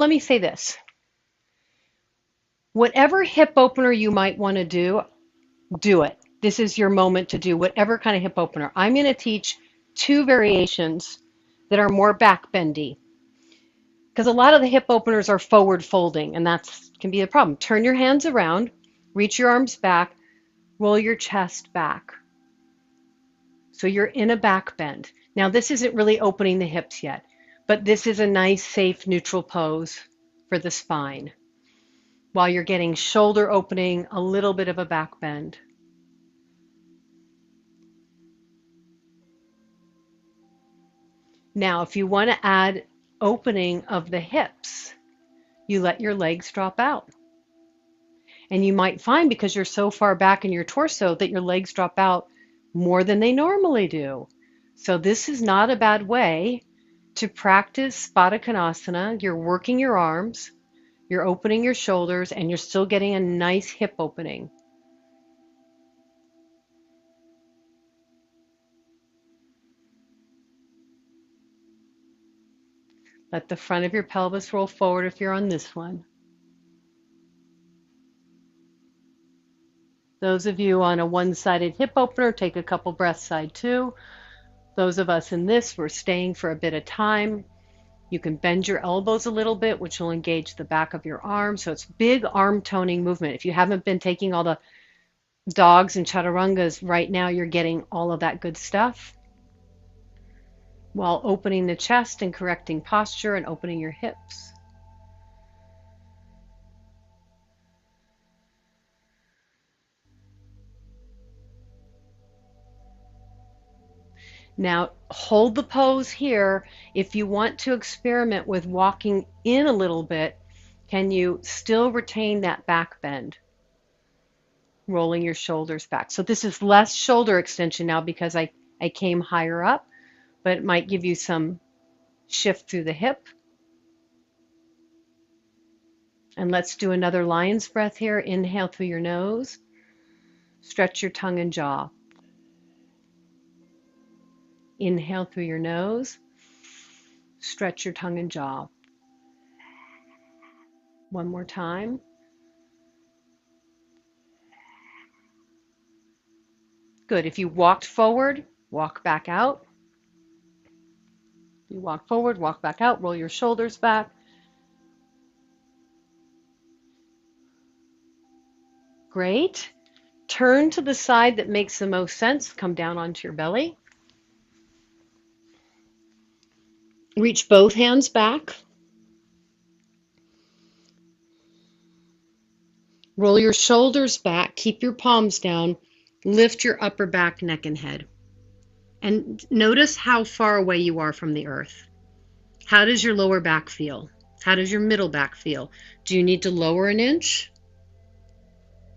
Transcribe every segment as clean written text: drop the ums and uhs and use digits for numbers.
let me say this. Whatever hip opener you might want to do it. This is your moment to do whatever kind of hip opener. I'm going to teach two variations that are more back bendy because a lot of the hip openers are forward folding, and that can be a problem. Turn your hands around, reach your arms back, roll your chest back. So you're in a back bend. Now, this isn't really opening the hips yet, but this is a nice, safe, neutral pose for the spine while you're getting shoulder opening, a little bit of a back bend. Now, if you want to add opening of the hips, you let your legs drop out. And you might find because you're so far back in your torso that your legs drop out more than they normally do. So this is not a bad way to practice Baddha Konasana. You're working your arms, you're opening your shoulders, and you're still getting a nice hip opening. Let the front of your pelvis roll forward if you're on this one. Those of you on a one-sided hip opener, take a couple breaths side two. Those of us in this, we're staying for a bit of time. You can bend your elbows a little bit, which will engage the back of your arm. So it's big arm toning movement. If you haven't been taking all the dogs and chaturangas, right now you're getting all of that good stuff while opening the chest and correcting posture and opening your hips. Now hold the pose here. If you want to experiment with walking in a little bit, can you still retain that back bend? Rolling your shoulders back. So this is less shoulder extension now because I came higher up, but it might give you some shift through the hip. And let's do another lion's breath here. Inhale through your nose. Stretch your tongue and jaw. Inhale through your nose. Stretch your tongue and jaw. One more time. Good. If you walked forward, walk back out. You walk forward, walk back out, roll your shoulders back. Great. Turn to the side that makes the most sense. Come down onto your belly. Reach both hands back. Roll your shoulders back. Keep your palms down. Lift your upper back, neck, and head. And notice how far away you are from the earth. How does your lower back feel? How does your middle back feel? Do you need to lower an inch?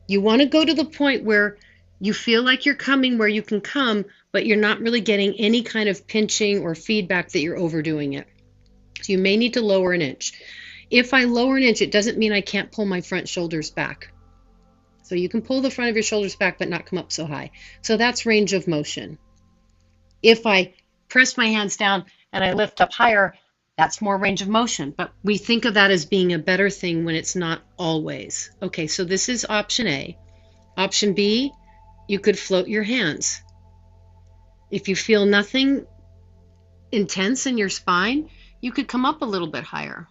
You want to go to the point where you feel like you're coming where you can come, but you're not really getting any kind of pinching or feedback that you're overdoing it. So you may need to lower an inch. If I lower an inch, it doesn't mean I can't pull my front shoulders back. So you can pull the front of your shoulders back, but not come up so high. So that's range of motion. If I press my hands down and I lift up higher, that's more range of motion. But we think of that as being a better thing when it's not always. Okay, so this is option A. Option B, you could float your hands. If you feel nothing intense in your spine, you could come up a little bit higher.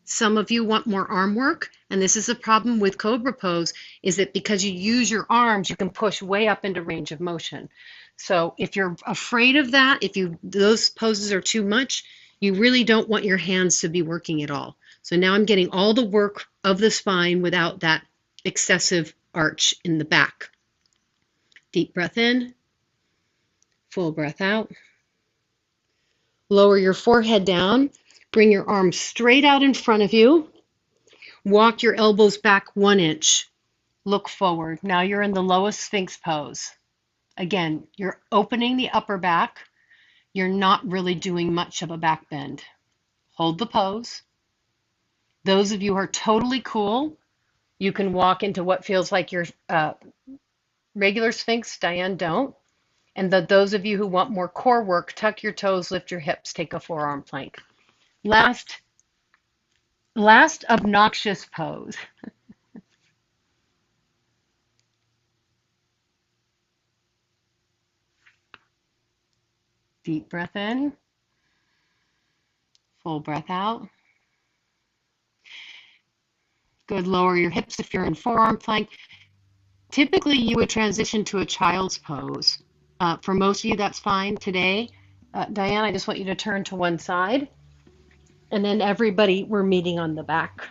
Some of you want more arm work, and this is a problem with Cobra Pose, is that because you use your arms, you can push way up into range of motion. So if you're afraid of that, those poses are too much, you really don't want your hands to be working at all. So now I'm getting all the work of the spine without that excessive arch in the back. Deep breath in, full breath out. Lower your forehead down. Bring your arms straight out in front of you. Walk your elbows back 1 inch. Look forward. Now you're in the lowest Sphinx pose. Again, you're opening the upper back. You're not really doing much of a back bend. Hold the pose. Those of you who are totally cool, you can walk into what feels like your regular Sphinx. Diane, don't. And those of you who want more core work, tuck your toes, lift your hips, take a forearm plank. Last obnoxious pose. Deep breath in, full breath out. Good. Lower your hips if you're in forearm plank. Typically, you would transition to a child's pose. For most of you, that's fine. Today, Diane, I just want you to turn to one side. And then everybody, we're meeting on the back.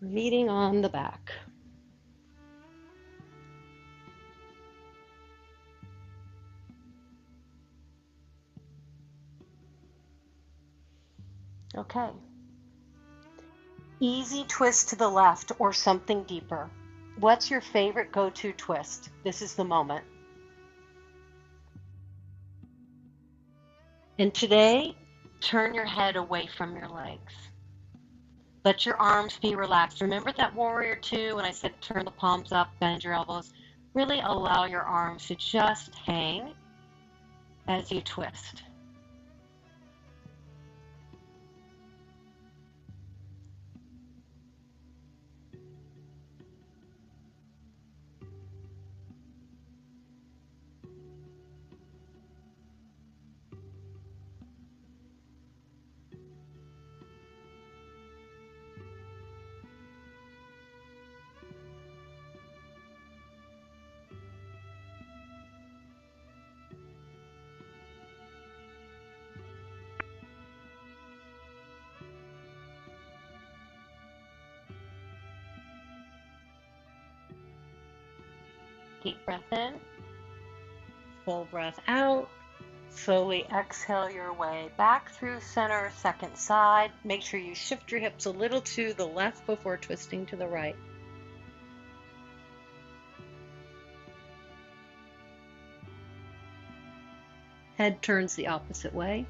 Meeting on the back. Okay. Easy twist to the left or something deeper. What's your favorite go-to twist? This is the moment. And today, turn your head away from your legs. Let your arms be relaxed. Remember that warrior two when I said turn the palms up, bend your elbows. Really allow your arms to just hang as you twist. Deep breath in, full breath out. Slowly exhale your way back through center, second side. Make sure you shift your hips a little to the left before twisting to the right. Head turns the opposite way.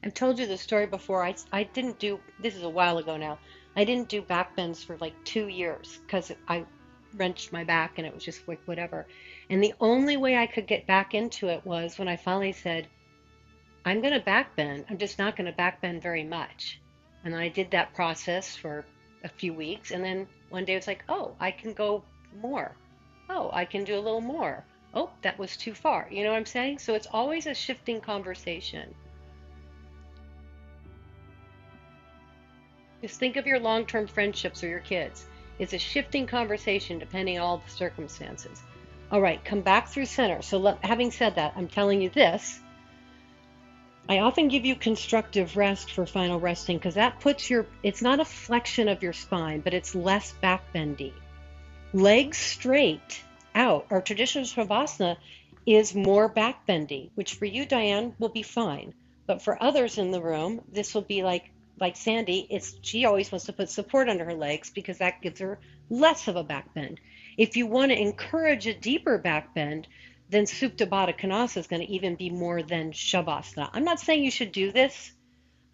I've told you the story before. I didn't do, this is a while ago now, I didn't do back bends for like 2 years because I wrenched my back and it was just like whatever. And the only way I could get back into it was when I finally said, I'm going to back bend. I'm just not going to back bend very much. And I did that process for a few weeks. And then one day it was like, oh, I can go more. Oh, I can do a little more. Oh, that was too far. You know what I'm saying? So it's always a shifting conversation. Just think of your long-term friendships or your kids. It's a shifting conversation depending on all the circumstances. All right, come back through center. So having said that, I'm telling you this. I often give you constructive rest for final resting because that puts it's not a flexion of your spine, but it's less back bendy. Legs straight out, our traditional Shavasana is more back bendy, which for you, Diane, will be fine. But for others in the room, this will be like Sandy, she always wants to put support under her legs because that gives her less of a back bend. If you want to encourage a deeper back bend, then Supta Baddha Konasana is going to even be more than Shavasana. I'm not saying you should do this,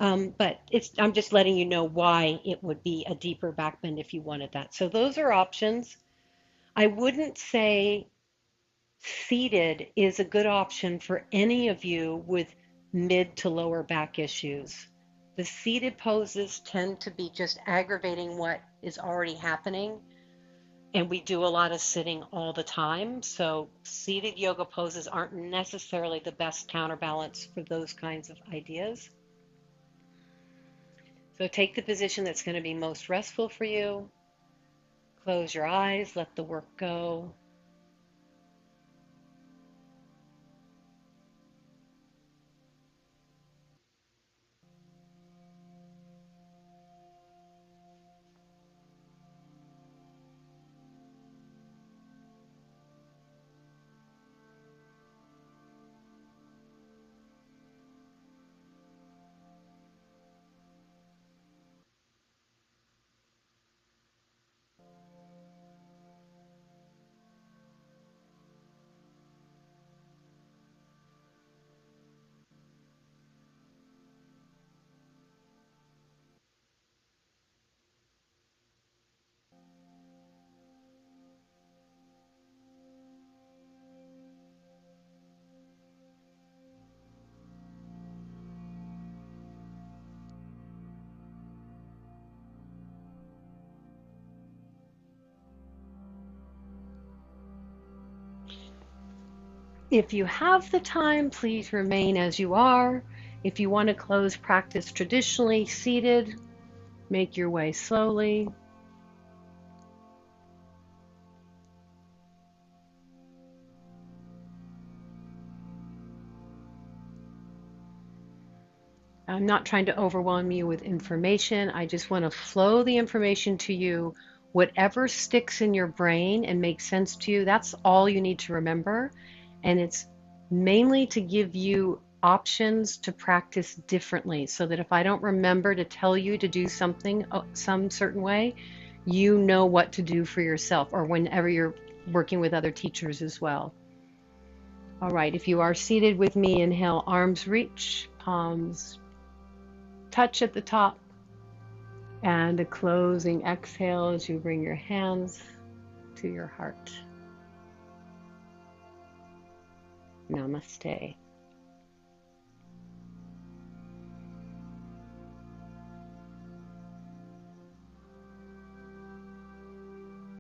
but I'm just letting you know why it would be a deeper back bend if you wanted that. So those are options. I wouldn't say seated is a good option for any of you with mid to lower back issues. The seated poses tend to be just aggravating what is already happening, and we do a lot of sitting all the time, so seated yoga poses aren't necessarily the best counterbalance for those kinds of ideas. So take the position that's going to be most restful for you. Close your eyes, let the work go. If you have the time, please remain as you are. If you want to close practice traditionally seated, make your way slowly. I'm not trying to overwhelm you with information. I just want to flow the information to you. Whatever sticks in your brain and makes sense to you, that's all you need to remember. And it's mainly to give you options to practice differently so that if I don't remember to tell you to do something some certain way, you know what to do for yourself or whenever you're working with other teachers as well. All right, if you are seated with me, inhale, arms reach, palms touch at the top, and a closing exhale as you bring your hands to your heart. Namaste.